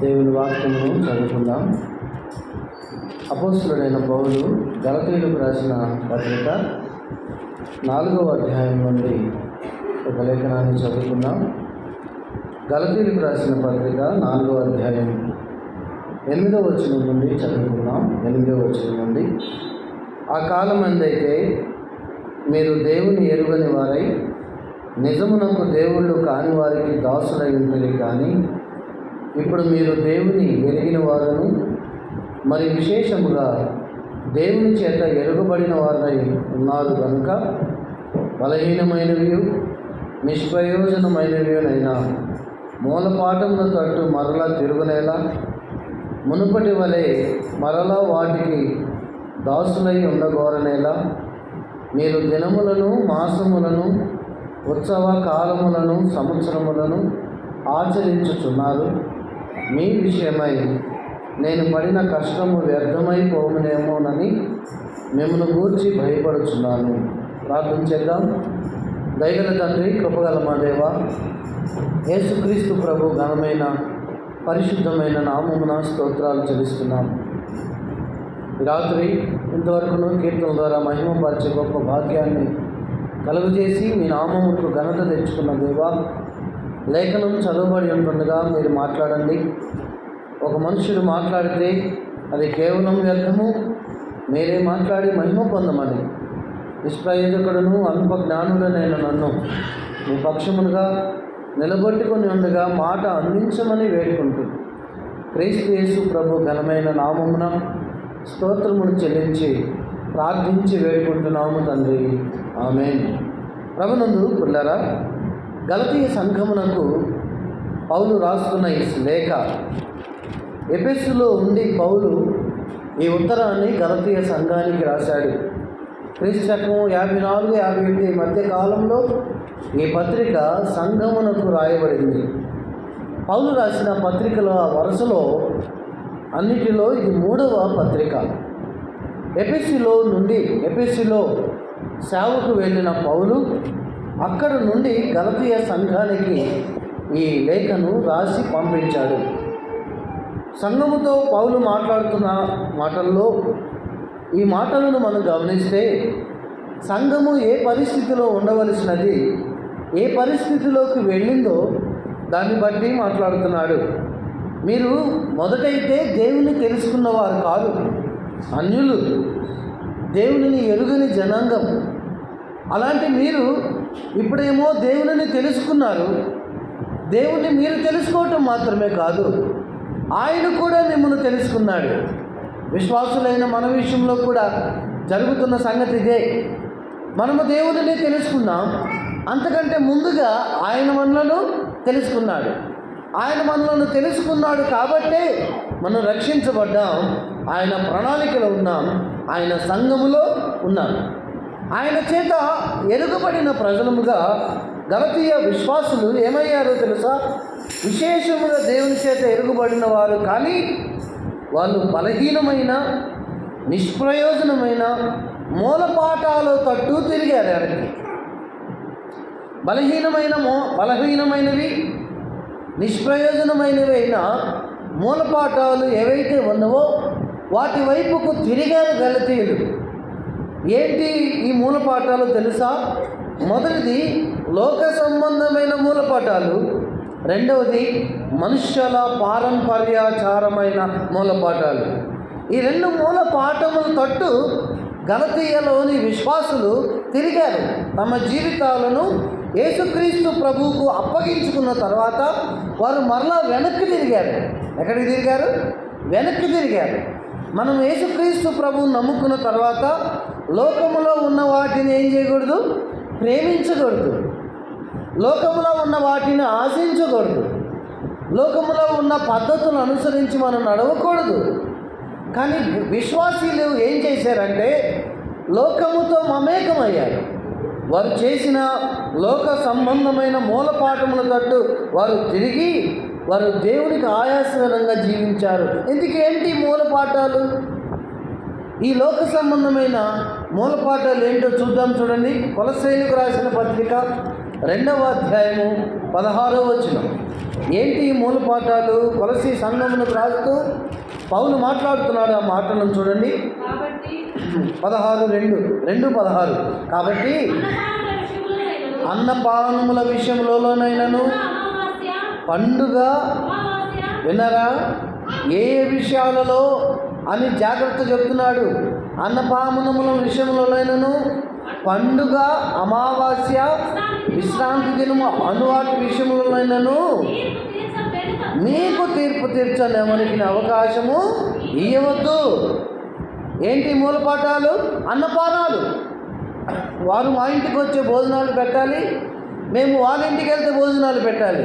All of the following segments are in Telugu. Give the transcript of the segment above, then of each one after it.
దేవుని వాక్యమును చదువుకుందాం. అపోస్తలుడైన పౌలు గలతీయులకు రాసిన పత్రిక 4వ అధ్యాయం నుండి ఒక లేఖనాన్ని చదువుకుందాం. గలతీయులకు రాసిన పత్రిక 4వ అధ్యాయం 8వ వచనం నుండి చదువుకుందాం. 8వ వచనం నుండి, ఆ కాలమందైతే మీరు దేవుని ఎరుగని వారై నిజమునకు దేవుళ్ళు కాని వారికి దాసులై ఉంటుంది. కానీ ఇప్పుడు మీరు దేవుని ఎరిగిన వారును మరి విశేషముగా దేవుని చేత ఎరుగబడిన వారై ఉన్నారు కనుక బలహీనమైనవి నిష్ప్రయోజనమైనవినైనా మూలపాఠముల తట్టు మరలా తిరుగునేలా మునుపటి వలె మరలా వాటికి దాసులై ఉండగోరనేలా మీరు దినములను మాసములను ఉత్సవ కాలములను సంవత్సరములను ఆచరించుచున్నారు. మీ విషయమై నేను పడిన కష్టము వ్యర్థమైపోవునేమోనని మిమ్మల్ని గూర్చి భయపడుచున్నాను. ప్రార్థన చేద్దాం. దయగల తండ్రి, కృపగల మా దేవా, యేసుక్రీస్తు ప్రభు ఘనమైన పరిశుద్ధమైన నామమున స్తోత్రాలు చెల్లిస్తున్నాం. రాత్రి ఇంతవరకును కీర్తన ద్వారా మహిమపరిచే గొప్ప భాగ్యాన్ని కలుగజేసి మీ నామముకు ఘనత తెచ్చుకున్న దేవా, లేఖనం చదవబడి ఉంటుండగా మీరు మాట్లాడండి. ఒక మనుషుడు మాట్లాడితే అది కేవలం వ్యర్థము. మీరే మాట్లాడి మహిమ పొందమని నిష్ప్రయోజకుడును అల్ప జ్ఞానుడనైన నన్ను మీ పక్షమునుగా నిలబెట్టుకొని ఉండగా మాట అందించమని వేడుకుంటూ క్రీస్తు యేసు ప్రభు ఘనమైన నామమున స్తోత్రమును చెల్లించి ప్రార్థించి వేడుకుంటున్నాము తండ్రి, ఆమేన్. ప్రభునందు పుల్లారా, గలతీయ సంఘమునకు పౌలు రాస్తున్న ఈ లేఖ, ఎఫెసులో ఉండి పౌలు ఈ ఉత్తరాన్ని గలతీయ సంఘానికి రాశాడు. క్రీస్తు శకం 54-58 మధ్య కాలంలో ఈ పత్రిక సంఘమునకు రాయబడింది. పౌలు రాసిన పత్రికల వరుసలో అన్నిటిలో ఇది 3వ పత్రిక. ఎఫెసులో సేవకు వెళ్ళిన పౌలు అక్కడ నుండి గలతీయ సంఘానికి ఈ లేఖను రాసి పంపించాడు. సంఘముతో పౌలు మాట్లాడుతున్న మాటల్లో ఈ మాటలను మనం గమనిస్తే సంఘము ఏ పరిస్థితిలో ఉండవలసినది, ఏ పరిస్థితిలోకి వెళ్ళిందో దాన్ని బట్టి మాట్లాడుతున్నాడు. మీరు మొదటైతే దేవుని తెలుసుకున్నవారు కాదు, అన్యులు, దేవునిని ఎరుగని జనాంగం. అలాంటి మీరు ఇప్పుడేమో దేవునిని తెలుసుకున్నారు. దేవుణ్ణి మీరు తెలుసుకోవటం మాత్రమే కాదు, ఆయన కూడా మిమ్మల్ని తెలుసుకున్నాడు. విశ్వాసులైన మన విషయంలో కూడా జరుగుతున్న సంగతి ఇదే. మనము దేవునిని తెలుసుకున్నాం, అంతకంటే ముందుగా ఆయన మనలను తెలుసుకున్నాడు. ఆయన మనలను తెలుసుకున్నాడు కాబట్టే మనం రక్షించబడ్డాం, ఆయన ప్రణాళికలో ఉన్నాం, ఆయన సంఘములో ఉన్నాం. ఆయన చేత ఎరుగబడిన ప్రజలముగా గలతీయ విశ్వాసులు ఏమయ్యారో తెలుసా? విశేషముగా దేవుని చేత ఎరుగబడిన వారు, కానీ వాళ్ళు బలహీనమైన నిష్ప్రయోజనమైన మూలపాఠాల తట్టు తిరిగారు. ఆయనకి బలహీనమైనవి నిష్ప్రయోజనమైనవి అయిన మూలపాఠాలు ఏవైతే ఉన్నవో వాటి వైపుకు తిరిగారు గలతీయులు. ఏంటి ఈ మూలపాఠాలు తెలుసా? మొదటిది లోక సంబంధమైన మూలపాఠాలు, రెండవది మనుష్యుల పారంపర్యాచారమైన మూలపాఠాలు. ఈ 2 మూలపాఠముల తట్టు గలతీయలోని విశ్వాసులు తిరిగారు. తమ జీవితాలను యేసుక్రీస్తు ప్రభువుకు అప్పగించుకున్న తర్వాత వారు మరలా వెనక్కి తిరిగారు. ఎక్కడికి తిరిగారు? వెనక్కి తిరిగారు. మనం యేసుక్రీస్తు ప్రభువును నమ్ముకున్న తర్వాత లోకములో ఉన్న వాటిని ఏం చేయకూడదు? ప్రేమించకూడదు. లోకములో ఉన్న వాటిని ఆశించకూడదు. లోకములో ఉన్న పద్ధతులను అనుసరించి మనం నడవకూడదు. కానీ విశ్వాసీలు ఏం చేశారంటే లోకముతో మమేకమయ్యారు. వారు చేసిన లోక సంబంధమైన మూలపాఠముల తట్టు వారు తిరిగి వారు దేవునికి ఆయాసకరంగా జీవించారు. ఇందుకేంటి మూలపాఠాలు? ఈ లోక సంబంధమైన మూలపాఠాలు ఏంటో చూద్దాం. చూడండి, కొలస్సీయులకు రాసిన పత్రిక 2వ అధ్యాయము 16వ వచనం. ఏంటి ఈ మూల పాఠాలు? కొలసి సంఘమునకు రాస్తూ పౌలు మాట్లాడుతున్నాడు. ఆ మాటలను చూడండి. 16:2 కాబట్టి అన్నపానముల విషయంలోనైనను పండుగ వినరా ఏ విషయాలలో అని జాగ్రత్త చెప్తున్నాడు. అన్నపానముల విషయంలోనైనను పండుగ, అమావాస్య, విశ్రాంతి దినము అనువాటి విషయంలోనైనను మీకు తీర్పు తీర్చనెవరికి అవకాశము ఇవ్వవద్దు. ఏంటి మూలపాఠాలు? అన్నపానాలు. వారు మా ఇంటికి వచ్చే భోజనాలు పెట్టాలి, మేము వాళ్ళ ఇంటికి వెళ్తే భోజనాలు పెట్టాలి.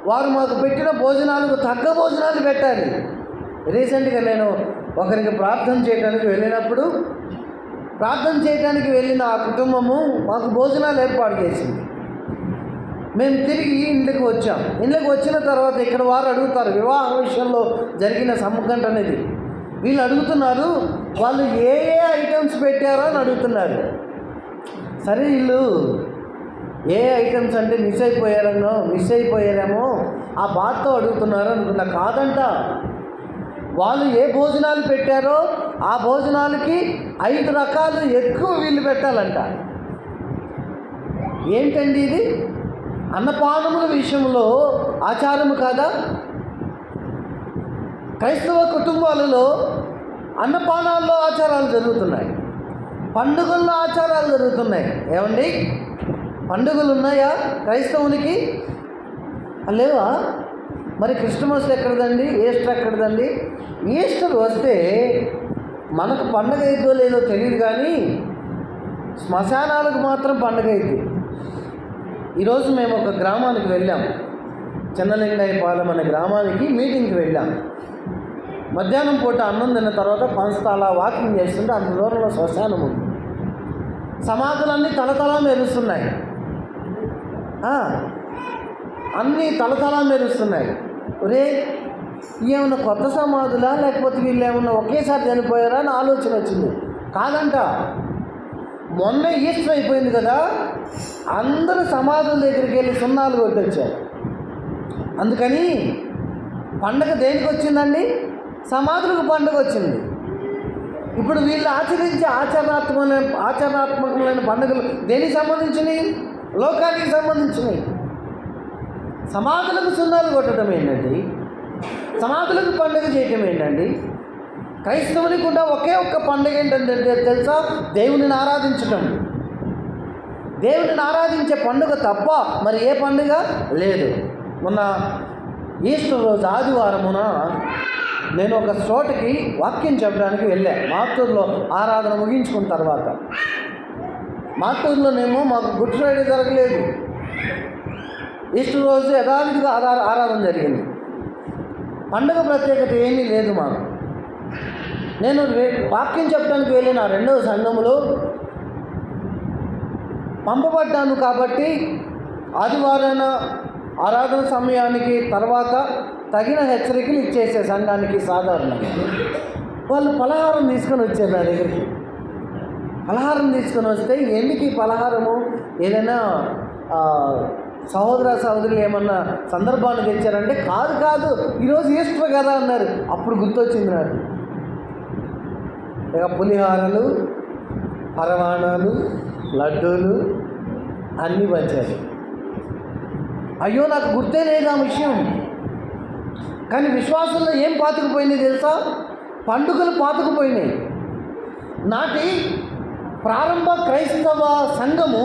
వారు మాకు పెట్టిన భోజనాలకు తగ్గ భోజనాలు పెట్టాలి. రీసెంట్గా నేను ఒకరికి ప్రార్థన చేయడానికి వెళ్ళినప్పుడు, ప్రార్థన చేయడానికి వెళ్ళిన ఆ కుటుంబము మాకు భోజనాలు ఏర్పాటు చేసింది. మేము తిరిగి ఇంటికి వచ్చాం. ఇంట్లోకి వచ్చిన తర్వాత ఇక్కడ వారు అడుగుతారు, వివాహ విషయంలో జరిగిన సంఘటన అనేది. వీళ్ళు అడుగుతున్నారు, వాళ్ళు ఏ ఐటమ్స్ పెట్టారో అని అడుగుతున్నారు. సరే, వీళ్ళు ఏ ఐటమ్స్ అంటే మిస్ అయిపోయారేమో ఆ బాధతో అడుగుతున్నారు అనుకున్నా. కాదంట, వాళ్ళు ఏ భోజనాలు పెట్టారో ఆ భోజనాలకి 5 రకాలు ఎక్కువ వీళ్ళు పెట్టాలంట. ఏంటండి ఇది? అన్నపానముల విషయంలో ఆచారము కాదా? క్రైస్తవ కుటుంబాలలో అన్నపానాల్లో ఆచారాలు జరుగుతున్నాయి, పండుగల్లో ఆచారాలు జరుగుతున్నాయి. ఏమండి, పండుగలు ఉన్నాయా క్రైస్తవునికి? లేవా? మరి క్రిస్మస్ ఎక్కడదండి? ఈస్టర్ ఎక్కడదండి? ఈస్టర్ వస్తే మనకు పండుగ అయిద్దో లేదో తెలియదు, కానీ శ్మశానాలకు మాత్రం పండుగ అయింది. ఈరోజు మేము ఒక గ్రామానికి వెళ్ళాం, చిన్నలింగాయపాలెం అనే గ్రామానికి మీటింగ్కి వెళ్ళాం. మధ్యాహ్నం పూట అన్నం తిన్న తర్వాత పంచతాల వాకింగ్ చేస్తుంటే అంత దూరంలో శ్మశానం ఉంది. సమాధులన్నీ తలతలా మెరుస్తున్నాయి, అన్నీ తలతలా మెరుస్తున్నాయి. ఒరే, ఏమన్నా కొత్త సమాధులా లేకపోతే వీళ్ళు ఏమన్నా ఒకేసారి చనిపోయారా అని ఆలోచన వచ్చింది. కాదంట, మొన్న ఈస్టర్ అయిపోయింది కదా, అందరూ సమాధుల దగ్గరికి వెళ్ళి సున్నాలు కొట్టొచ్చారు. అందుకని పండగ దేనికి వచ్చిందండి? సమాధులకు పండుగ వచ్చింది. ఇప్పుడు వీళ్ళు ఆచరించే ఆచరణాత్మకమైన పండుగలు దేనికి సంబంధించినవి? లోకానికి సంబంధించినవి. సమాధులకు సున్నాలు కొట్టడం ఏంటండి? సమాధులకు పండుగ చేయటం ఏంటండి? క్రైస్తవునికి కూడా ఒకే ఒక్క పండుగ ఏంటంటే తెలుసా? దేవునిని ఆరాధించటం. దేవునిని ఆరాధించే పండుగ తప్ప మరి ఏ పండుగ లేదు. మొన్న ఈస్టర్ రోజు ఆదివారమున నేను ఒక చోటకి వాక్యం చెప్పడానికి వెళ్ళాను. మాటూరులో ఆరాధన ముగించుకున్న తర్వాత. మాటూరులోనేమో మాకు గుడ్ ఫ్రైడే జరగలేదు, ఈస్టర్ రోజు యథావిధిగా ఆరాధన జరిగింది. పండుగ ప్రత్యేకత ఏమీ లేదు మాకు. నేను వాక్యం చెప్పడానికి వెళ్ళిన 2వ సంఘములో పంపబడ్డాను కాబట్టి ఆదివారాన ఆరాధన సమయానికి తర్వాత తగిన హెచ్చరికలు ఇచ్చేసే సంఘానికి సాధారణంగా. వాళ్ళు పలహారం తీసుకొని వచ్చారు నా దగ్గరికి. పలహారం తీసుకొని వస్తే ఎందుకు ఈ పలహారము? ఏదైనా సహోదరులు ఏమన్నా సందర్భాన్ని తెచ్చారంటే కాదు, ఈరోజు ఈస్టర్ కదా అన్నారు. అప్పుడు గుర్తొచ్చింది నాకు. ఇక పులిహారలు, పరమాణాలు, లడ్డూలు అన్నీ పంచారు. అయ్యో, నాకు గుర్తే లేదు ఆ విషయం. కానీ విశ్వాసంలో ఏం పాతుకుపోయినాయి తెలుసా? పండుగలు పాతుకుపోయినాయి. నాటి ప్రారంభ క్రైస్తవ సంఘము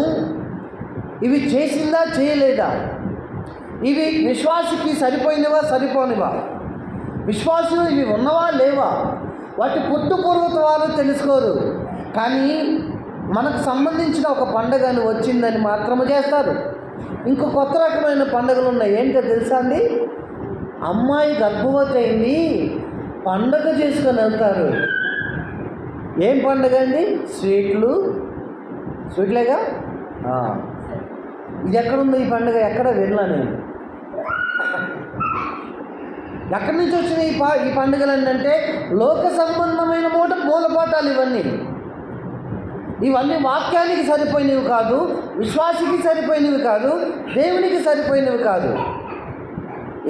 ఇవి చేసిందా చేయలేదా? ఇవి విశ్వాసికి సరిపోనివా? విశ్వాసులు ఇవి ఉన్నవా లేవా? వాటి పుట్టుపూర్వత వారు తెలుసుకోరు. కానీ మనకు సంబంధించిన ఒక పండుగని వచ్చిందని మాత్రమే చేస్తారు. ఇంకో కొత్త రకమైన పండుగలు ఉన్నాయి. ఏంటో తెలుసా అండి? అమ్మాయి గర్భవతి అయింది, పండుగ చేసుకొని వెళ్తారు. ఏం పండుగ అండి? స్వీట్లేగా. ఇది ఎక్కడుంది ఈ పండుగ? ఎక్కడ వినలా నేను. ఎక్కడి నుంచి వచ్చినాయి ఈ పండుగలు అంటే లోక సంబంధమైన మూలపాఠాలు ఇవన్నీ వాక్యానికి సరిపోయినవి కాదు, విశ్వాసికి సరిపోయినవి కాదు, దేవునికి సరిపోయినవి కాదు.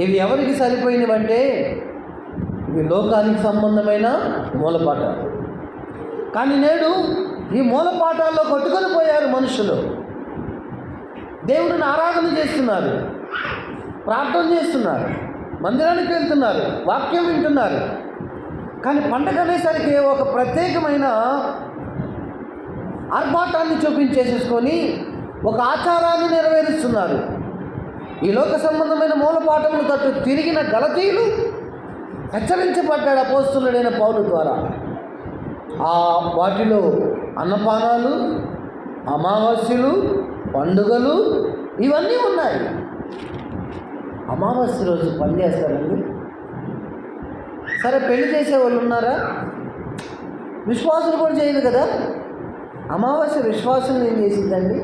ఇవి ఎవరికి సరిపోయినవంటే ఇవి లోకానికి సంబంధమైన మూలపాఠాలు. కానీ నేడు ఈ మూలపాఠాల్లో కొట్టుకొని పోయారు మనుషులు. దేవుడిని ఆరాధన చేస్తున్నారు, ప్రార్థన చేస్తున్నారు, మందిరానికి వెళ్తున్నారు, వాక్యం వింటున్నారు. కానీ పండగ అనేసరికి ఒక ప్రత్యేకమైన ఆర్భాటాన్ని చూపించేసేసుకొని ఒక ఆచారాన్ని నెరవేరుస్తున్నారు. ఈ లోక సంబంధమైన మూలపాఠములు తట్టు తిరిగిన గలతీయులు హెచ్చరించబడ్డాడు అపోస్తలుడైన పౌలు ద్వారా. వాటిలో అన్నపానాలు, అమావాస్యలు, పండుగలు ఇవన్నీ ఉన్నాయి. అమావాస్య రోజు పని చేస్తారండి? సరే, పెళ్లి చేసే వాళ్ళు ఉన్నారా? విశ్వాసులు కూడా చేయదు కదా. అమావాస్య విశ్వాసం ఏం చేసిద్దండి?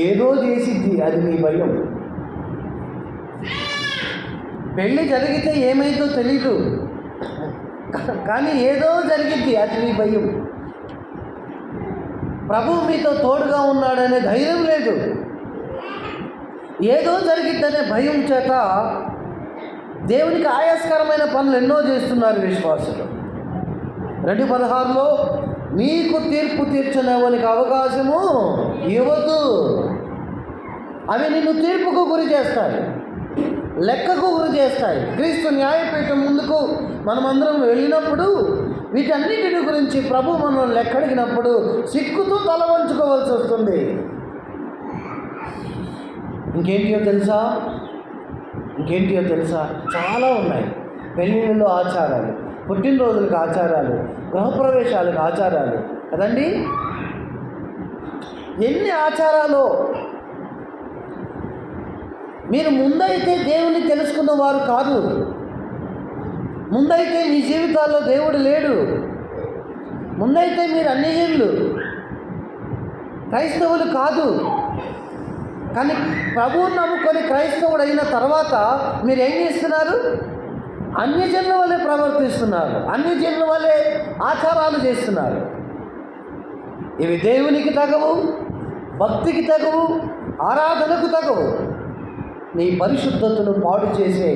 ఏదో చేసిద్ది, అది మీ భయం. పెళ్ళి జరిగితే ఏమైందో తెలీదు, కానీ ఏదో జరిగిద్ది, అది మీ భయం. ప్రభువు మీతో తోడుగా ఉన్నాడనే ధైర్యం లేదు, ఏదో జరిగిద్దనే భయం చేత దేవునికి ఆయాస్కరమైన పనులు ఎన్నో చేస్తున్నారు విశ్వాసులు. 2:16 నీకు తీర్పు తీర్చనవనికి అవకాశము ఇవ్వద్దు. అవి నిన్ను తీర్పుకు గురి చేస్తాయి, లెక్కకు గురి చేస్తాయి. క్రీస్తు న్యాయపీఠం ముందుకు మనమందరం వెళ్ళినప్పుడు వీటన్నిటిని గురించి ప్రభు మనం లెక్కడిగినప్పుడు సిక్కుతూ తల వంచుకోవాల్సి వస్తుంది. ఇంకేంటియో తెలుసా? చాలా ఉన్నాయి. పెళ్ళిళ్ళలో ఆచారాలు, పుట్టినరోజులకు ఆచారాలు, గృహప్రవేశాలకు ఆచారాలు కదండి. ఎన్ని ఆచారాలు! మీరు ముందైతే దేవుని తెలుసుకున్న వారు కాదు. ముందైతే మీ జీవితాల్లో దేవుడు లేడు. ముందైతే మీరు అన్యజనులు, క్రైస్తవులు కాదు. కానీ ప్రభువుని నమ్ముకొని క్రైస్తవుడు అయిన తర్వాత మీరు ఏం చేస్తున్నారు? అన్యజనుల వల్లే ప్రవర్తిస్తున్నారు, అన్యజనుల వల్లే ఆచారాలు చేస్తున్నారు. ఇవి దేవునికి తగవు, భక్తికి తగవు, ఆరాధనకు తగవు. నీ పరిశుద్ధతను పాడు చేసే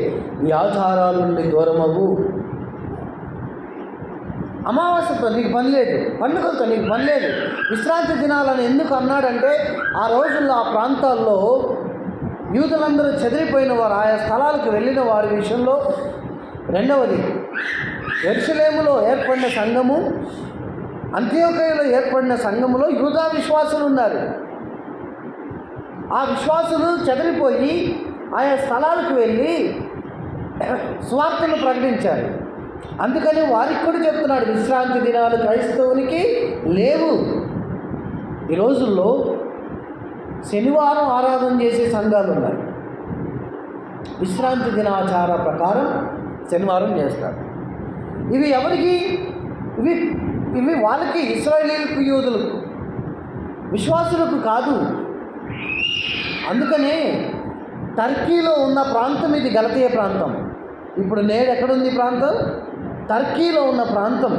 ఈ ఆచారాల నుండి దూరమవు. అమావాస్యతో నీకు పని లేదు, పండుగలతో నీకు పని లేదు, విశ్రాంతి దినాలని ఎందుకు అన్నాడంటే ఆ రోజుల్లో ఆ ప్రాంతాల్లో యూదులందరూ చెదిరిపోయిన వారు, ఆయా స్థలాలకు వెళ్ళిన వారి విషయంలో. రెండవది, యెరూషలేములో ఏర్పడిన సంఘము, అంత్యోకయలో ఏర్పడిన సంఘములో యూదా విశ్వాసులు ఉన్నారు. ఆ విశ్వాసులు చెదిరిపోయి ఆయా స్థలాలకు వెళ్ళి స్వార్థను ప్రకటించారు. అందుకని వారికి కూడా చెప్తున్నాడు, విశ్రాంతి దినాలు క్రైస్తవునికి లేవు. ఈ రోజుల్లో శనివారం ఆరాధన చేసే సంఘాలు ఉన్నాయి. విశ్రాంతి దినాచార ప్రకారం శనివారం చేస్తారు. ఇవి ఎవరికి? ఇవి వాళ్ళకి, ఇశ్రాయేలీయులకు, యూదులకు, విశ్వాసులకు కాదు. అందుకనే టర్కీలో ఉన్న ప్రాంతం ఇది, గలతీయ ప్రాంతం. ఇప్పుడు నేడు ఎక్కడుంది ప్రాంతం? టర్కీలో ఉన్న ప్రాంతం,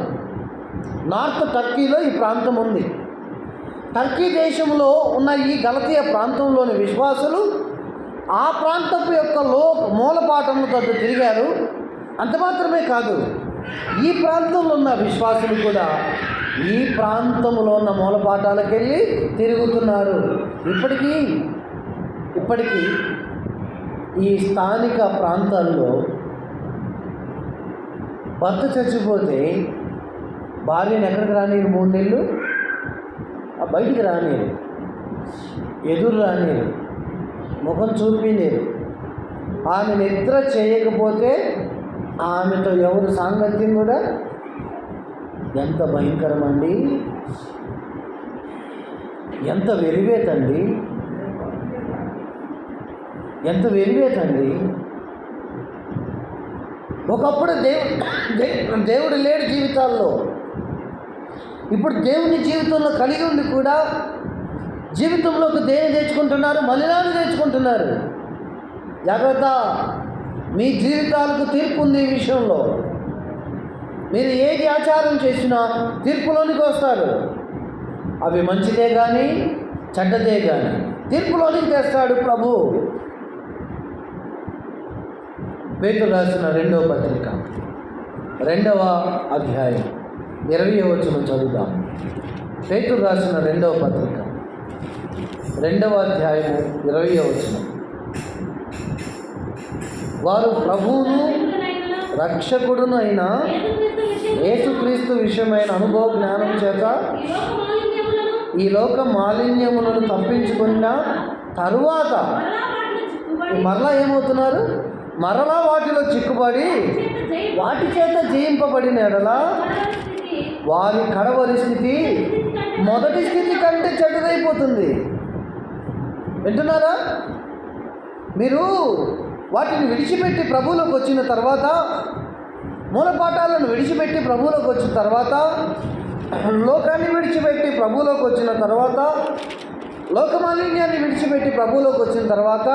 నార్త్ టర్కీలో ఈ ప్రాంతం ఉంది. టర్కీ దేశంలో ఉన్న ఈ గలతీయ ప్రాంతంలోని విశ్వాసులు ఆ ప్రాంతపు యొక్క మూలపాఠములతో తిరిగారు. అంత మాత్రమే కాదు, ఈ ప్రాంతంలో ఉన్న విశ్వాసులు కూడా ఈ ప్రాంతంలో ఉన్న మూలపాఠాలకు వెళ్ళి తిరుగుతున్నారు. ఇప్పటికీ ఈ స్థానిక ప్రాంతాల్లో భర్త చచ్చిపోతే భార్యను ఎక్కడికి రానిరు? 3 నెలలు బయటికి రానిరు, ఎదురు రానిరు, ముఖం చూపినీరు. ఆమె నిద్ర చేయకపోతే ఆమెతో ఎవరు సాంగత్యం కూడా. ఎంత భయంకరమండి, ఎంత వెలివేతండి, ఎంత వెలివేతండి. ఒకప్పుడు దేవుడు లేడు జీవితాల్లో. ఇప్పుడు దేవుని జీవితంలో కలిగి ఉండి కూడా జీవితంలోకి దేని తెచ్చుకుంటున్నారు? మలినాన్ని తెచ్చుకుంటున్నారు. జాగ్రత్త, మీ జీవితాలకు తీర్పు ఉంది ఈ విషయంలో. మీరు ఏది ఆచారం చేసినా తీర్పులోనికి వస్తారు. అవి మంచిదే కానీ చెడ్డదే కానీ తీర్పులోనికి తెస్తాడు ప్రభు. పేతురు రాసిన రెండవ పత్రిక 2వ అధ్యాయం 20వ వచనం చదువుదాం. పేతురు రాసిన రెండవ పత్రిక 2వ అధ్యాయము 20వ వచనం. వారు ప్రభువును రక్షకుడును అయిన యేసుక్రీస్తు విషయమైన అనుభవ జ్ఞానం చేత ఈ లోక మాలిన్యములను తప్పించుకున్న తరువాత మరలా ఏమవుతున్నారు? మరలా వాటిలో చిక్కుబడి వాటి చేత జయింపబడిన ఎడల వారి కడవరి స్థితి మొదటి స్థితి కంటే చెడ్డదైపోతుంది. వింటున్నారా? మీరు వాటిని విడిచిపెట్టి ప్రభువులోకి వచ్చిన తర్వాత, మూలపాఠాలను విడిచిపెట్టి ప్రభువులోకి వచ్చిన తర్వాత, లోకాన్ని విడిచిపెట్టి ప్రభువులోకి వచ్చిన తర్వాత, లోకమాలిన్యాన్ని విడిచిపెట్టి ప్రభువులోకి వచ్చిన తర్వాత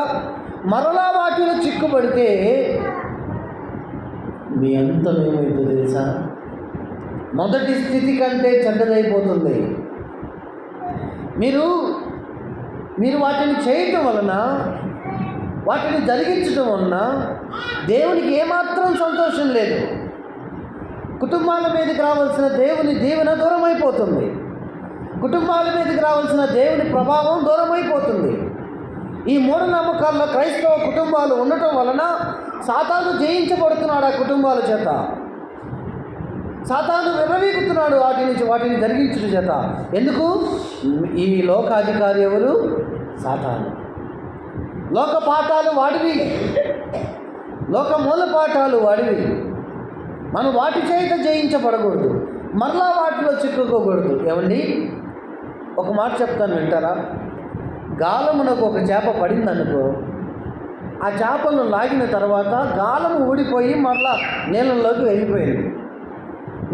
మరలా వాటిలో చిక్కుబడితే మీ అంతం ఏమైందో తెలుసా? మొదటి స్థితి కంటే చెడ్డదైపోతుంది. మీరు వాటిని చేయటం వలన, వాటిని జరిగించడం వలన దేవునికి ఏమాత్రం సంతోషం లేదు. కుటుంబాల మీదకి రావాల్సిన దేవుని దీవెన దూరం అయిపోతుంది. కుటుంబాల మీదకి రావాల్సిన దేవుని ప్రభావం దూరం అయిపోతుంది. ఈ మూఢనమ్మకాల్లో క్రైస్తవ కుటుంబాలు ఉండటం వలన సాతాను జయించబడుతున్నాడు. ఆ కుటుంబాల చేత సాతాను విర్రవీగుతున్నాడు వాటిని జరిగించడం చేత. ఎందుకు? ఈ లోకాధికారి ఎవరు? సాతాను. లోక పాఠాలు వాడివి, లోక మూల పాఠాలు వాడివి. మనం వాటి చేత జయించబడకూడదు, మరలా వాటిలో చిక్కుకోకూడదు. ఏమండి, ఒక మాట చెప్తాను, వింటారా? గాలమునకు ఒక చేప పడిందనుకో, ఆ చేపలను లాగిన తర్వాత గాలము ఊడిపోయి మరలా నీళ్ళల్లోకి వెళ్ళిపోయింది.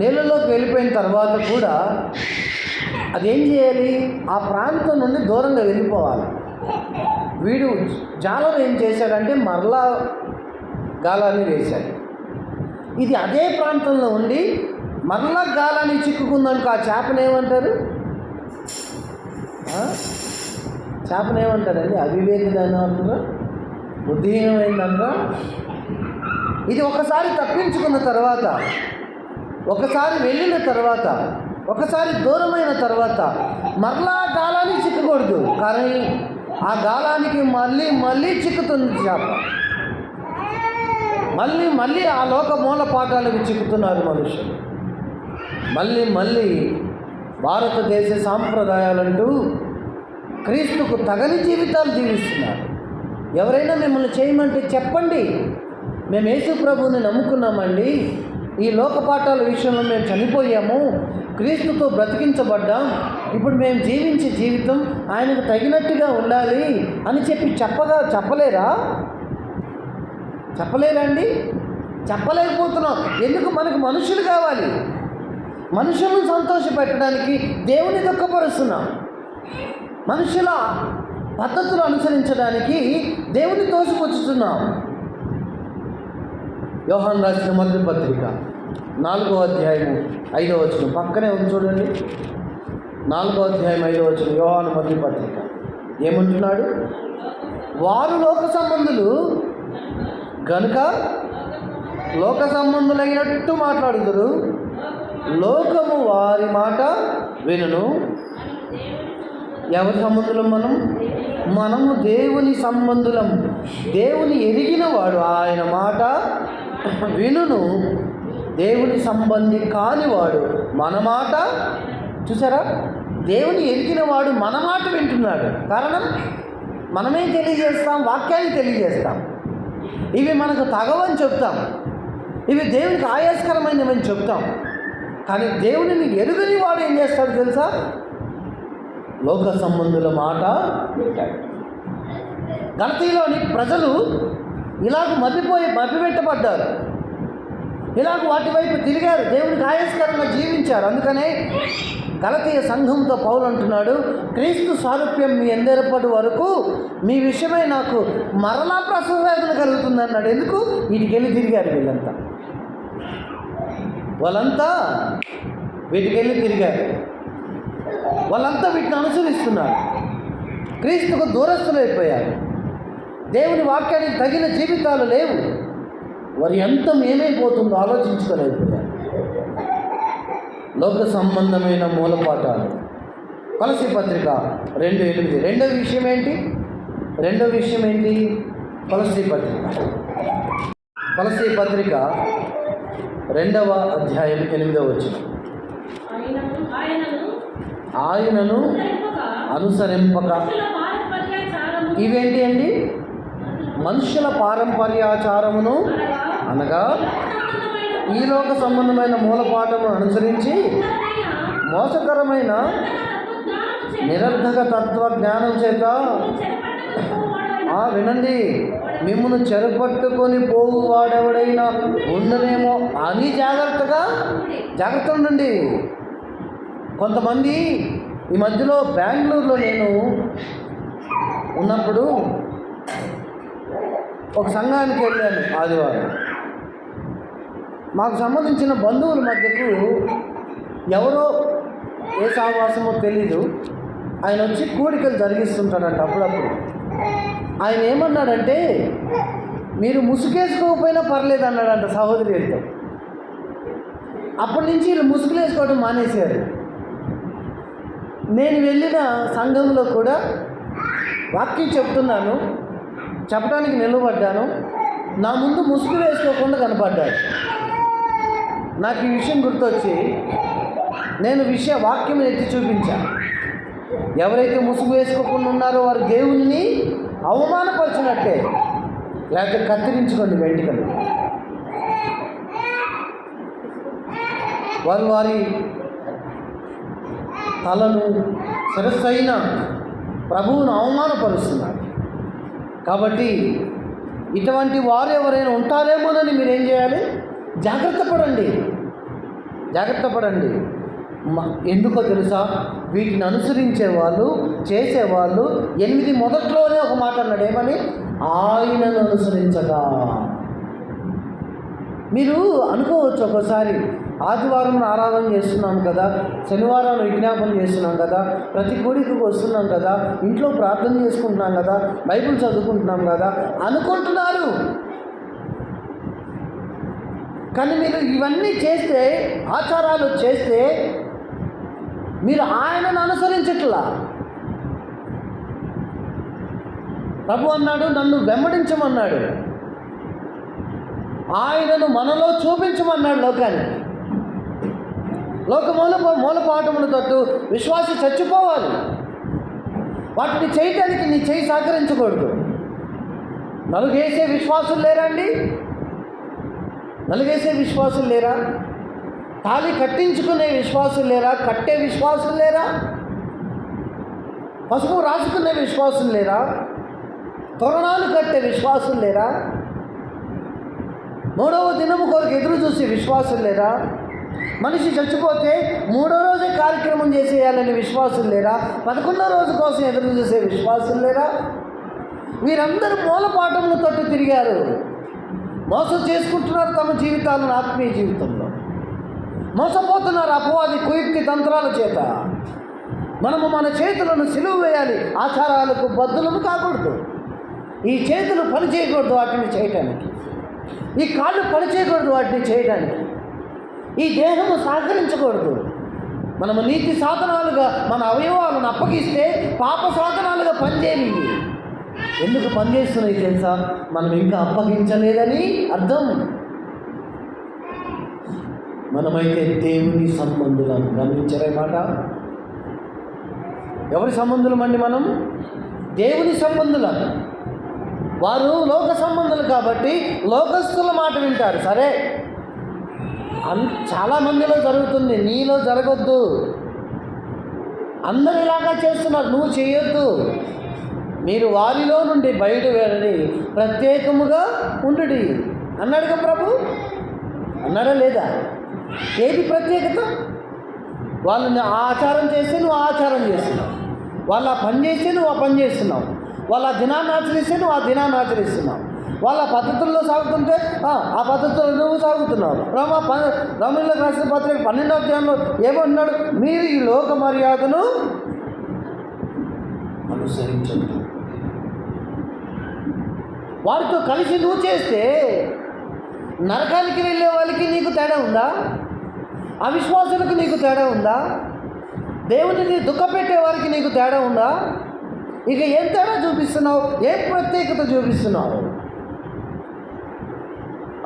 నీళ్ళలోకి వెళ్ళిపోయిన తర్వాత కూడా అదేం చేయాలి? ఆ ప్రాంతం నుండి దూరంగా వెళ్ళిపోవాలి. వీడు జాలరు ఏం చేశాడంటే మరలా గాలాన్ని వేశాడు. ఇది అదే ప్రాంతంలో ఉండి మరలా గాలాన్ని చిక్కుకుందనుకో, ఆ చేపనేమంటారు? చేపనేమంటారండి? అవివేకిదని అంటారా? బుద్ధిహీనమైందంటారా? ఇది ఒకసారి తప్పించుకున్న తర్వాత, ఒకసారి వెళ్ళిన తర్వాత, ఒకసారి దూరమైన తర్వాత మరలా గాలానికి చిక్కకూడదు. కానీ ఆ గాలానికి మళ్ళీ చిక్కుతుంది చేప. మళ్ళీ ఆ లోక మూల పాఠాలకు చిక్కుతున్నారు మనుషులు. మళ్ళీ భారతదేశ సాంప్రదాయాలంటూ క్రీస్తుకు తగని జీవితాలు జీవిస్తున్నారు. ఎవరైనా మిమ్మల్ని చేయమంటే చెప్పండి, మేము యేసు ప్రభువుని నమ్ముకున్నామండి, ఈ లోక పాఠాల విషయంలో మేము చనిపోయాము, క్రీస్తుతో బ్రతికించబడ్డాం, ఇప్పుడు మేము జీవించే జీవితం ఆయనకు తగినట్టుగా ఉండాలి అని చెప్పలేరా? చెప్పలేరండి? చెప్పలేకపోతున్నాం. ఎందుకు? మనకు మనుషులు కావాలి. మనుషులను సంతోషపెట్టడానికి దేవుని దుఃఖపరుస్తున్నాం. మనుషుల పద్ధతులు అనుసరించడానికి దేవుని తోసిపుచ్చుతున్నాం. యోహాను రాసిన మొదటి పత్రిక 4వ అధ్యాయము 5వ వచనం పక్కనే ఉంది చూడండి. 4వ అధ్యాయం 5వ వచనం యోహాను మొదటి పత్రిక ఏమంటున్నాడు? వారు లోక సంబంధులు గనుక లోక సంబంధులైనట్టు మాట్లాడుతారు, లోకము వారి మాట వినును. ఎవరి సంబంధులం? మనము దేవుని సంబంధులం. దేవుని ఎరిగిన వాడు ఆయన మాట వినును. దేవుని సంబంధి కానివాడు మన మాట, చూసారా? దేవుని ఎరిగిన వాడు మన మాట వింటున్నాడు. కారణం, మనమే తెలియజేస్తాం, వాక్యాన్ని తెలియజేస్తాం. ఇవి మనకు తగవని చెప్తాం, ఇవి దేవునికి ఆయాస్కరమైనవని చెప్తాం. కానీ దేవునిని ఎరుగని వాడు ఏం చేస్తాడు తెలుసా? లోక సంబంధుల మాట వింటాడు. గలతీలోని ప్రజలు ఇలాగ మభ్యపెట్టబడ్డారు, ఇలాగ వాటి వైపు తిరిగారు, దేవునికి ఆయాస్కరంగా జీవించారు. అందుకనే గలతీయ సంఘంతో పౌలు అంటున్నాడు, క్రీస్తు సారూప్యం మీ ఎందేర్పడి వరకు మీ విషయమై నాకు మరలా ప్రసవ వేదన కలుగుతుంది అన్నాడు. ఎందుకు? వీటికెళ్ళి తిరిగారు వాళ్ళంతా వీటికెళ్ళి తిరిగారు. వాళ్ళంతా వీటిని అనుసరిస్తున్నారు, క్రీస్తుకు దూరస్తులైపోయారు. దేవుని వాక్యానికి తగిన జీవితాలు లేవు. వారి అంతం ఏమైపోతుందో ఆలోచించుకోలేకపోయారు. లోక సంబంధమైన మూలపాఠాలు. కొలసీ పత్రిక 2:8. రెండో విషయం ఏంటి? కొలసీ పత్రిక 2వ అధ్యాయం 8వ వచనం. ఆయనను అనుసరింపక. ఇవేంటి అండి? మనుషుల పారంపర్యాచారమును అనగా ఈ లోక సంబంధమైన మూలపాఠమును అనుసరించి మోసకరమైన నిరర్ధక తత్వ జ్ఞానం చేత వినండి, మిమ్మల్ని చెరపట్టుకొని పోవువాడెవడైనా ఉండనేమో అని జాగ్రత్త ఉండండి. కొంతమంది ఈ మధ్యలో బెంగళూరులో నేను ఉన్నప్పుడు ఒక సంఘానికి వెళ్ళాను ఆదివారం. మాకు సంబంధించిన బంధువుల మధ్యకు ఎవరో ఏ సావాసమో తెలీదు, ఆయన వచ్చి కూడికలు జరిగిస్తుంటాడంట అప్పుడప్పుడు. ఆయన ఏమన్నాడంటే, మీరు ముసుగేసుకోకపోయినా పర్లేదు అన్నాడంట సహోదరులతో. అప్పటి నుంచి వీళ్ళు ముసుగులు వేసుకోవడం మానేశారు. నేను వెళ్ళిన సంఘంలో కూడా వాక్యం చెప్తున్నాను, చెప్పడానికి నిలబడ్డాను. నా ముందు ముసుగు వేసుకోకుండా కనపడ్డాడు. నాకు ఈ విషయం గుర్తొచ్చి నేను వాక్యం ఎత్తి చూపించాను. ఎవరైతే ముసుగు వేసుకోకుండా ఉన్నారో వారు దేవుని అవమానపరిచినట్టే, లేకపోతే కత్తిరించుకోండి వెంట్రుకలు. వారి తలను శిరస్సైన ప్రభువును అవమానపరుస్తున్నారు. కాబట్టి ఇటువంటి వారు ఎవరైనా ఉంటారేమోనని మీరేం చేయాలి? జాగ్రత్త పడండి. ఎందుకో తెలుసా? వీటిని అనుసరించే వాళ్ళు, చేసేవాళ్ళు 8 మొదట్లోనే ఒక మాట అన్నాడు. ఏమని? ఆయనను అనుసరించగా. మీరు అనుకోవచ్చు ఒకసారి, ఆదివారం ఆరాధన చేస్తున్నాం కదా, శనివారం విజ్ఞాపన చేస్తున్నాం కదా, ప్రతి కూడికి వస్తున్నాం కదా, ఇంట్లో ప్రార్థన చేసుకుంటున్నాం కదా, బైబిల్ చదువుకుంటున్నాం కదా అనుకుంటున్నారు. కానీ మీరు ఇవన్నీ చేస్తే, ఆచారాలు చేస్తే, మీరు ఆయనను అనుసరించట్లా. ప్రభు అన్నాడు, నన్ను వెంబడించమన్నాడు, ఆయనను మనలో చూపించమన్నాడు లోకానికి. మూలపాఠముల తట్టు విశ్వాసి చచ్చిపోవాలి. వాటిని చేయటానికి నీ చేయి సహకరించకూడదు. నలుగేసే విశ్వాసులు లేరా? తాళి కట్టించుకునే విశ్వాసులు లేరా? కట్టే విశ్వాసులు లేరా? పసుపు రాసుకునే విశ్వాసులు లేరా? తోరణాలు కట్టే విశ్వాసులు లేరా? 3వ దినము కొరకు ఎదురు చూసే విశ్వాసులు లేరా? మనిషి చచ్చిపోతే 3వ రోజే కార్యక్రమం చేసేయాలని విశ్వాసులు లేరా? 11వ రోజు కోసం ఎదురు చూసే విశ్వాసులు లేరా? వీరందరూ మూలపాఠముల తట్టు తిరిగారు. మోసం చేసుకుంటున్నారు తమ జీవితాలను, ఆత్మీయ జీవితంలో మోసపోతున్నారు అపవాది కుయుక్తి తంత్రాల చేత. మనము మన చేతులను సిలువ వేయాలి. ఆచారాలకు బద్దులము కాకూడదు. ఈ చేతులు పని చేయకూడదు వాటిని చేయటానికి, ఈ కాళ్ళు పని చేయకూడదు వాటిని చేయడానికి, ఈ దేహము సహకరించకూడదు. మనము నీతి సాధనాలుగా మన అవయవాలను అప్పగిస్తే పాప సాధనాలుగా పనిచేయవి. ఎందుకు పనిచేస్తున్నాయి తెలుసా? మనం ఇంకా అప్పగించలేదని అర్థం. మనమైతే దేవుని సంబంధులను గమనించరే మాట. ఎవరి సంబంధులం అండి? మనం దేవుని సంబంధులం. వారు లోక సంబంధులు కాబట్టి లోకస్తుల మాట వింటారు. సరే, చాలా మందిలో జరుగుతుంది, నీలో జరగొద్దు. అందరు ఇలాగా చేస్తున్నారు, నువ్వు చేయొద్దు. మీరు వారిలో నుండి బయట వెళ్ళి ప్రత్యేకముగా ఉండుడి అన్నాడుగా ప్రభు. అన్నాడా లేదా? ఏది ప్రత్యేకత? వాళ్ళని ఆచారం చేస్తే నువ్వు ఆచారం చేస్తున్నావు, వాళ్ళు ఆ పని చేస్తే నువ్వు ఆ పని చేస్తున్నావు, వాళ్ళు ఆ దినాన్ని ఆచరిస్తే నువ్వు ఆ దినాన్ని ఆచరిస్తున్నావు, వాళ్ళ పద్ధతుల్లో సాగుతుంటే ఆ పద్ధతుల్లో నువ్వు సాగుతున్నావు. రోమీయులకు రాసిన పత్రిక 12వ అధ్యాయంలో ఏమన్నాడు? మీరు ఈ లోక మర్యాదను అనుసరించండి. వారితో కలిసి నువ్వు చేస్తే నరకానికి వెళ్ళే వాళ్ళకి నీకు తేడా ఉందా? అవిశ్వాసులకు నీకు తేడా ఉందా? దేవునిని దుఃఖపెట్టే వారికి నీకు తేడా ఉందా? ఇక ఏం తేడా చూపిస్తున్నావు? ఏం ప్రత్యేకత చూపిస్తున్నావు?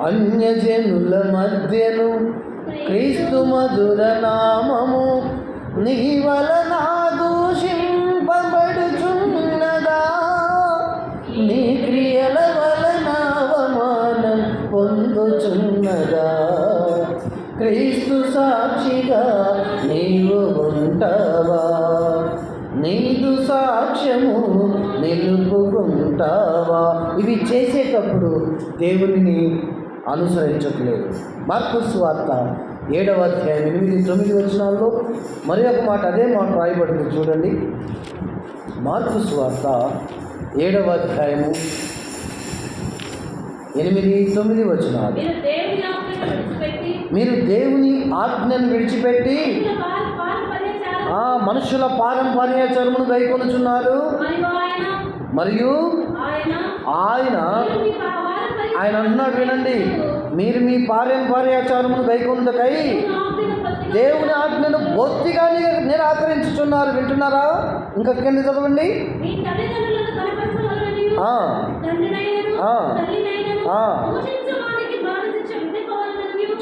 అన్యజనుల మధ్యను క్రీస్తు మధుర నామము నీ వలన దూషింపబడుచున్నదా? నీ క్రియల వలన అవమానం పొందుచున్నదా? క్రీస్తు సాక్షిగా నీవు ఉంటావా? నీదు సాక్ష్యము నిలుపుకుంటావా? ఇవి చేసేటప్పుడు దేవునిని అనుసరించట్లేదు. మార్కు సువార్త 7వ అధ్యాయం 8-9 వచనాల్లో మరి ఒక మాట, అదే మాట రాయబడింది చూడండి. మార్కు సువార్త 7వ అధ్యాయము 8-9 వచనాలు. మీరు దేవుని ఆజ్ఞను విడిచిపెట్టి మనుషుల పారంపర్యాచారమును గైకొనుచున్నారు. మరియు ఆయన అన్నాడు, వినండి, మీరు మీ పారంపర్యాచారమును గైకొనుటకై దేవుని ఆజ్ఞను బొత్తిగా నిరాకరించుచున్నారు. వింటున్నారా? ఇంకా కింద చదవండి.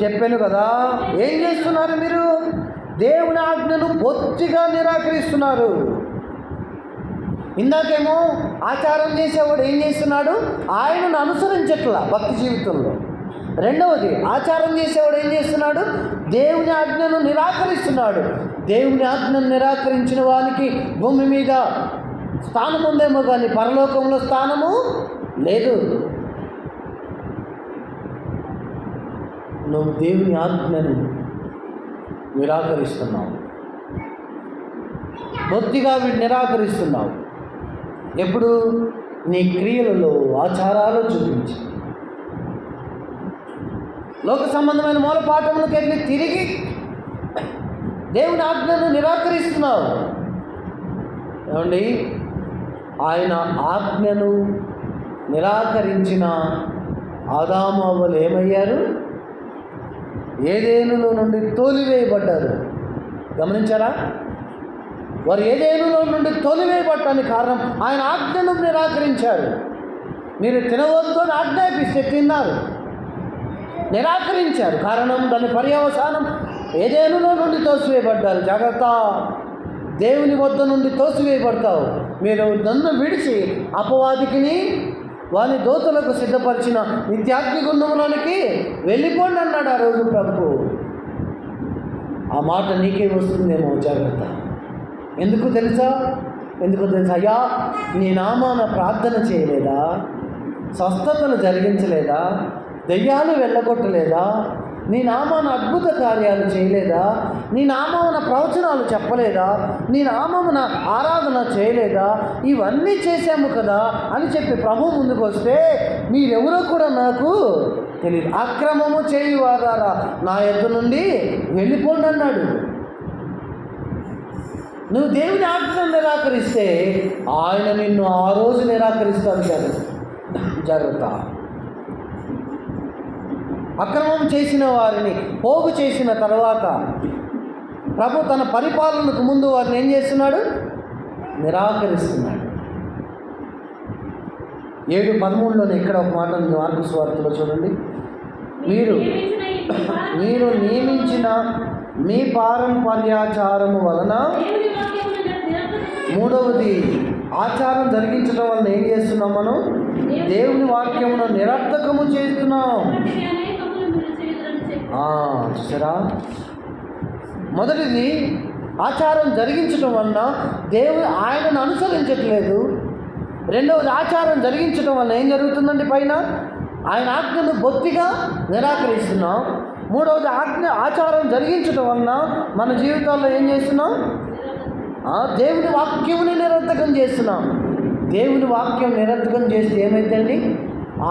చెప్పాను కదా, ఏం చేస్తున్నారు మీరు? దేవుని ఆజ్ఞను బొత్తిగా నిరాకరిస్తున్నారు. ఇందాకేమో ఆచారం చేసేవాడు ఏం చేస్తున్నాడు? ఆయనను అనుసరించట్లా భక్తి జీవితంలో. రెండవది, ఆచారం చేసేవాడు ఏం చేస్తున్నాడు? దేవుని ఆజ్ఞను నిరాకరిస్తున్నాడు. దేవుని ఆజ్ఞను నిరాకరించిన వానికి భూమి మీద స్థానం ఉందేమో కానీ పరలోకంలో స్థానము లేదు. నువ్వు దేవుని ఆజ్ఞను నిరాకరిస్తున్నావు, బొత్తిగా నిరాకరిస్తున్నావు. ఎప్పుడు? నీ క్రియలలో, ఆచారాలు చూపించి లోక సంబంధమైన మూలపాఠములకు వెళ్ళి తిరిగి దేవుని ఆజ్ఞను నిరాకరిస్తున్నావు. ఏమండి, ఆయన ఆజ్ఞను నిరాకరించిన ఆదాము అవ్వలు ఏమయ్యారు? ఏదేనులో నుండి తోలివేయబడ్డారు. గమనించారా? వారు ఏదేనులో నుండి తోలివేయబడటానికి కారణం ఆయన ఆజ్ఞను నిరాకరించారు. మీరు తినవద్దు అని ఆజ్ఞాపిస్తే తిన్నారు, నిరాకరించారు. కారణం దాని పర్యవసానం ఏదేనులో నుండి తోసివేయబడ్డారు. జాగ్రత్త, దేవుని వద్ద నుండి తోసివేయబడతావు. మీరు నన్ను విడిచి అపవాదికిని వాని దోతలకు సిద్ధపరిచిన నిత్యాగ్ని గుండంలోనికి వెళ్ళిపోండి అన్నాడు ఆ రోజు ప్రభు. ఆ మాట నీకే వస్తుందేమో, జాగ్రత్త. ఎందుకు తెలుసా? అయ్యా, నీ నామాన ప్రార్థన చేయలేదా? స్వస్థతలు జరిగించలేదా? దెయ్యాలు వెళ్ళగొట్టలేదా? నీ నామాన అద్భుత కార్యాలు చేయలేదా? నీ నామమున ప్రవచనాలు చెప్పలేదా? నీ నామమున ఆరాధన చేయలేదా? ఇవన్నీ చేశాము కదా అని చెప్పి ప్రభు ముందుకు వస్తే మీరెవరో కూడా నాకు తెలియదు. అక్రమము చేయువారారా నా యొద్ద నుండి వెళ్ళిపోండి అన్నాడు. నువ్వు దేవుని ఆజ్ఞను నిరాకరిస్తే ఆయన నిన్ను ఆ రోజు నిరాకరిస్తాడు. జాగ్రత్త. అక్రమం చేసిన వారిని పోగు చేసిన తర్వాత ప్రభు తన పరిపాలనకు ముందు వారిని ఏం చేస్తున్నాడు? నిరాకరిస్తున్నాడు. 7:13లోనే ఇక్కడ ఒక మాట ఉంది మార్కు సువార్తలో చూడండి. మీరు నియమించిన మీ పారంపర్యాచారము వలన, మూడవది ఆచారం జరిగించడం వలన ఏం చేస్తున్నాం? మనం దేవుని వాక్యమును నిరర్థకము చేస్తున్నాం. చూసారా? మొదటిది ఆచారం జరిగించడం వలన దేవుడు ఆయనను అనుసరించట్లేదు. రెండవది ఆచారం జరిగించడం వలన ఏం జరుగుతుందండి? పైన ఆయన ఆజ్ఞను బొత్తిగా నిరాకరిస్తున్నాం. మూడవది ఆచారం జరిగించడం వలన మన జీవితాల్లో ఏం చేస్తున్నాం? దేవుని వాక్యముని నిరర్థకం చేస్తున్నాం. దేవుని వాక్యం నిరర్థకం చేస్తే ఏమైందండి?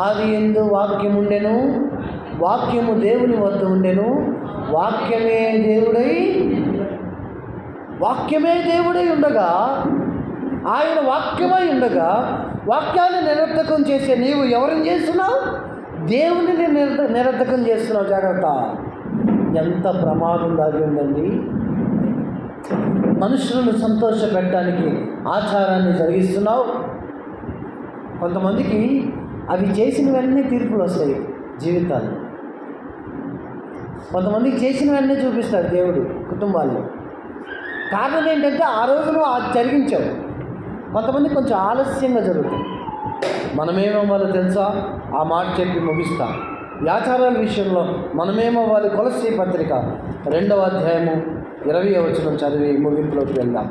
ఆది యందు వాక్యం ఉండెను, వాక్యము దేవుని వద్ద ఉండెను, వాక్యమే దేవుడై ఉండగా, ఆయన వాక్యమై ఉండగా వాక్యాన్ని నిరర్థకం చేసే నీవు ఎవరిని చేస్తున్నావు? దేవునిని నిరర్ధకం చేస్తున్నావు, జాగ్రత్త. ఎంత ప్రమాదం దాగి ఉందండి. మనుషులను సంతోషపెట్టడానికి ఆచారాన్ని జరిగిస్తున్నావు. కొంతమందికి అవి చేసినవన్నీ తీర్పులు వస్తాయి జీవితాలు. కొంతమందికి చేసినవన్నీ చూపిస్తాడు దేవుడు కుటుంబాల్లో. కారణం ఏంటంటే ఆ రోజు నువ్వు అది జరిగించావు. కొంతమంది కొంచెం ఆలస్యంగా జరుగుతుంది. మనమేమవ్వాలో తెలుసా? ఆ మాట చెప్పి ముగిస్తాం. ఈ ఆచారాల విషయంలో మనమేమవ్వాలి? కొలస్సీ పత్రిక 2వ అధ్యాయము 20వ వచనం చదివి ముగింపులోకి వెళ్దాం.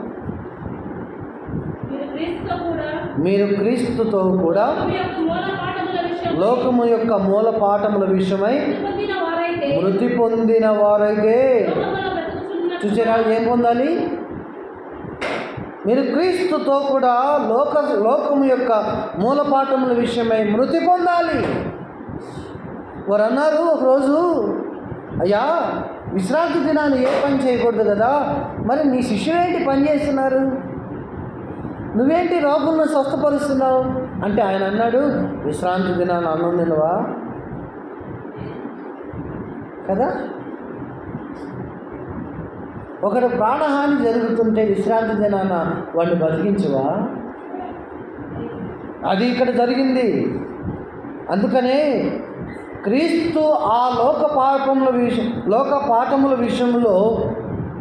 మీరు క్రీస్తుతో కూడా లోకము యొక్క మూల పాఠముల విషయమై మృతి పొందిన వారైతే, చూసారా ఏం పొందాలి? మీరు క్రీస్తుతో కూడా లోకము యొక్క మూలపాఠముల విషయమై మృతి పొందాలి. వారు అన్నారు ఒకరోజు, అయ్యా విశ్రాంతి దినాన్ని ఏ పని చేయకూడదు కదా, మరి నీ శిష్యులేంటి పని చేస్తున్నారు, నువ్వేంటి రోగులను స్వస్థపరుస్తున్నావు అంటే ఆయన అన్నాడు, విశ్రాంతి దినాన్ని అన్నం తినవా కదా? ఒకడు ప్రాణహాని జరుగుతుంటే విశ్రాంతి దినాన వాడిని బతికించవా? అది ఇక్కడ జరిగింది. అందుకనే క్రీస్తు ఆ లోక పాఠముల విషయంలో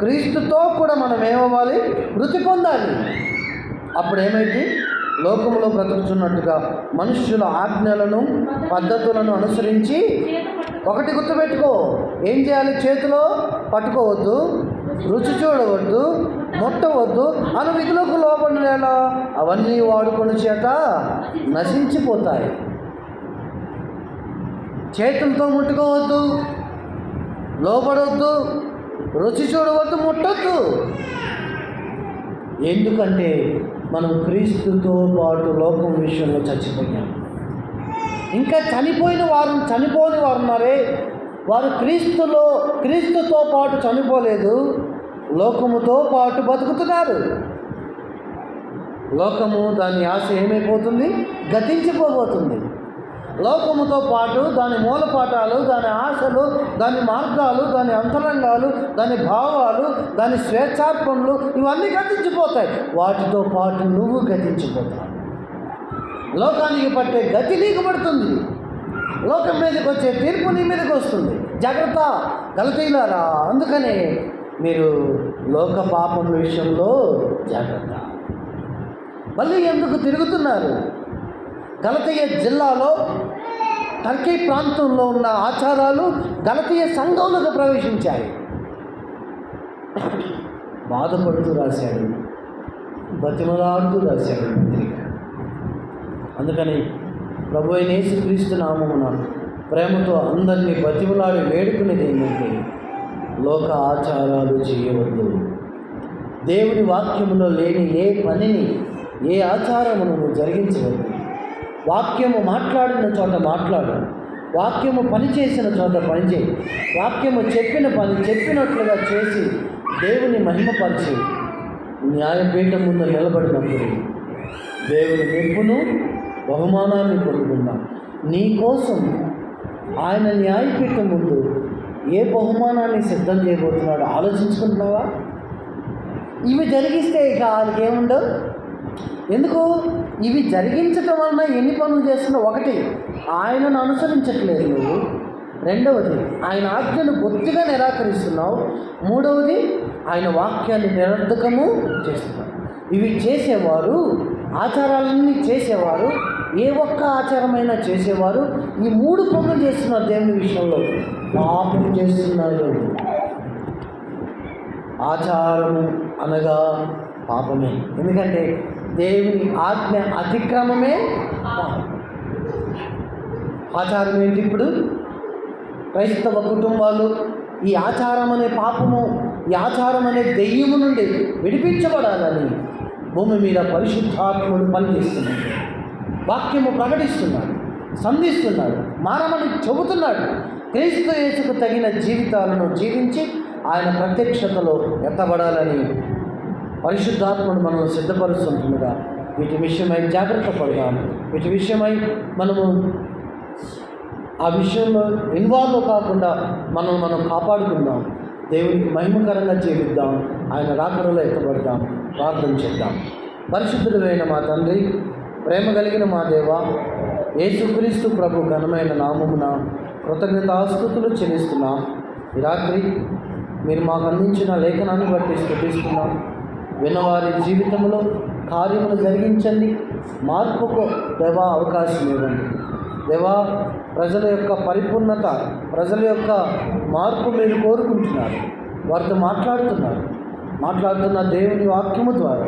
క్రీస్తుతో కూడా మనం ఏమవ్వాలి? మృతి పొందాలి. అప్పుడేమైంది? లోకములో బ్రతుకుతున్నట్టుగా మనుష్యుల ఆజ్ఞలను పద్ధతులను అనుసరించి, ఒకటి గుర్తుపెట్టుకో, ఏం చేయాలి? చేతిలో పట్టుకోవద్దు, రుచి చూడవద్దు, ముట్టవద్దు, అను విధులకు లోబడిన అవన్నీ వాడుకొని చేత నశించిపోతాయి. చేతులతో ముట్టుకోవద్దు, లోబడవద్దు, రుచి చూడవద్దు, ముట్టొద్దు. ఎందుకంటే మనం క్రీస్తుతో పాటు లోకం విషయంలో చచ్చిపోయాం. ఇంకా చనిపోని వారు ఉన్నారే, వారు క్రీస్తుతో పాటు చనిపోలేదు, లోకముతో పాటు బతుకుతున్నారు. లోకము దాని ఆశ ఏమైపోతుంది? గతించిపోబోతుంది. లోకముతో పాటు దాని మూలపాఠాలు, దాని ఆశలు, దాని మార్గాలు, దాని అంతరంగాలు, దాని భావాలు, దాని స్వేచ్ఛార్పణలు ఇవన్నీ గతించిపోతాయి. వాటితో పాటు నువ్వు గతించిపోతావు. లోకానికి పట్టే గతి నీకు పడుతుంది. లోకం మీదకి వచ్చే తీర్పు నీ మీదకి వస్తుంది. జాగ్రత్త గలతీయులారా. అందుకనే మీరు లోక పాపం విషయంలో జాగ్రత్త. మళ్ళీ ఎందుకు తిరుగుతున్నారు? గలతీయ జిల్లాలో టర్కీ ప్రాంతంలో ఉన్న ఆచారాలు గలతీయ సంఘంలోకి ప్రవేశించాయి. బాధపడుతూ రాశాడు, బతిమలాడుతూ రాశాడు పత్రిక. అందుకని ప్రభు అయిన యేసుక్రీస్తు నామమున ప్రేమతో అందరినీ బతిమలాడి వేడుకునేది ఏంటంటే, లోక ఆచారాలు చేయవద్దు. దేవుని వాక్యములో లేని ఏ పనిని, ఏ ఆచారమును నువ్వు జరిగించవద్దు. వాక్యము మాట్లాడిన చోట మాట్లాడు, వాక్యము పని చేసిన చోట పని చేయి, వాక్యము చెప్పిన పని చెప్పినట్లుగా చేసి దేవుని మహిమపరిచి న్యాయపీఠం ముందు నిలబడినప్పుడు దేవుని మెప్పును బహుమానాన్ని పొందుకుందాం. నీ కోసం ఆయన న్యాయపీఠం ముందు ఏ బహుమానాన్ని సిద్ధం చేయబోతున్నాడో ఆలోచించుకుంటున్నావా? ఇవి జరిగిస్తే ఇక వాళ్ళకి ఏముండవు. ఎందుకు? ఇవి జరిగించటం వలన ఎన్ని పనులు చేస్తున్నావు? ఒకటి, ఆయనను అనుసరించట్లేదు నువ్వు. రెండవది, ఆయన ఆజ్ఞను బొత్తిగా నిరాకరిస్తున్నావు. మూడవది, ఆయన వాక్యాన్ని నిరర్ధకము చేస్తున్నావు. ఇవి చేసేవారు, ఆచారాలన్నీ చేసేవారు, ఏ ఒక్క ఆచారమైనా చేసేవారు ఈ 3 పనులు చేస్తున్నారు. దేవుని విషయంలో పాపం చేస్తున్నారు. ఆచారము అనగా పాపమే. ఎందుకంటే దేవుని ఆజ్ఞ అతిక్రమమే పాపం. ఆచారం ఏంటి? ఇప్పుడు క్రైస్తవ కుటుంబాలు ఈ ఆచారం అనే పాపము, ఈ ఆచారం అనే దెయ్యము నుండి విడిపించబడాలని భూమి మీద పరిశుద్ధాత్ముడు పనిచేస్తున్నాడు. వాక్యము ప్రకటిస్తున్నాడు, సంధిస్తున్నాడు, మానమని చెబుతున్నాడు. క్రీస్తు యేసుకు తగిన జీవితాలను జీవించి ఆయన ప్రత్యక్షతలో ఎత్తబడాలని పరిశుద్ధాత్ముడు మనల్ని సిద్ధపరుస్తుంటుండగా వీటి విషయమై జాగ్రత్త పడదాం. వీటి విషయమై మనము ఆ విషయంలో ఇన్వాల్వ్ కాకుండా మనం కాపాడుకుందాం. దేవునికి మహిమకరంగా జీవిద్దాం. ఆయన రాకడలో ఎత్తబడదాం. ప్రార్థన చేద్దాం. పరిశుద్ధుడైన మా తండ్రి, ప్రేమ కలిగిన మా దేవ, యేసుక్రీస్తు ప్రభు ఘనమైన నామమున కృతజ్ఞతాస్తుతులు చెల్లిస్తున్నాం. ఈ రాత్రి మీరు మాకు అందించిన లేఖనాన్ని బట్టి స్తుతిస్తున్నాం. విన్నవారి జీవితంలో కార్యములు జరిగించండి. మార్పుకు దేవా అవకాశం ఇవ్వండి. దేవా, ప్రజల యొక్క పరిపూర్ణత, ప్రజల యొక్క మార్పు మీరు కోరుకుంటున్నారు. వారితో మాట్లాడుతున్న దేవుని వాక్యము ద్వారా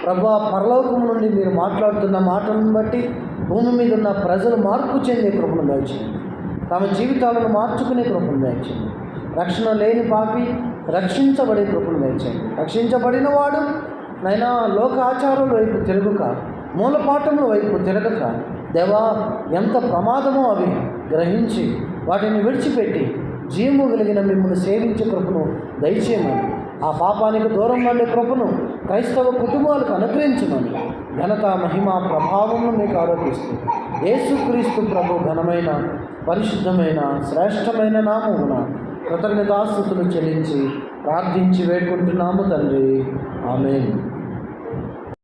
ప్రభా, పరలోకము నుండి మీరు మాట్లాడుతున్న మాటలను బట్టి భూమి మీద ఉన్న ప్రజలు మార్పు చెందే కృపను దయచేయండి. తమ జీవితాలను మార్చుకునే కృపను దయచేయండి. రక్షణ లేని పాపి రక్షించబడే కృపను దయచేయండి. రక్షించబడిన వాడు నైనా లోక ఆచారాల వైపు తిరగక, మూలపాఠముల వైపు తిరగక, దేవా ఎంత ప్రమాదమో అవి గ్రహించి వాటిని విడిచిపెట్టి జీవము కలిగిన మిమ్మల్ని సేవించే కృపను దయచేయమని, ఆ పాపానికి దూరం ఉండే కృపను క్రైస్తవ కుటుంబాలకు అనుగ్రహించమని ఘనత, మహిమ, ప్రభావమును మీకు ఆరోపిస్తూ యేసుక్రీస్తు ప్రభు ఘనమైన, పరిశుద్ధమైన, శ్రేష్టమైన నామమున కృతజ్ఞతాస్తుతులు చెల్లించి ప్రార్థించి వేడుకుంటున్నాము తండ్రి. ఆమేన్.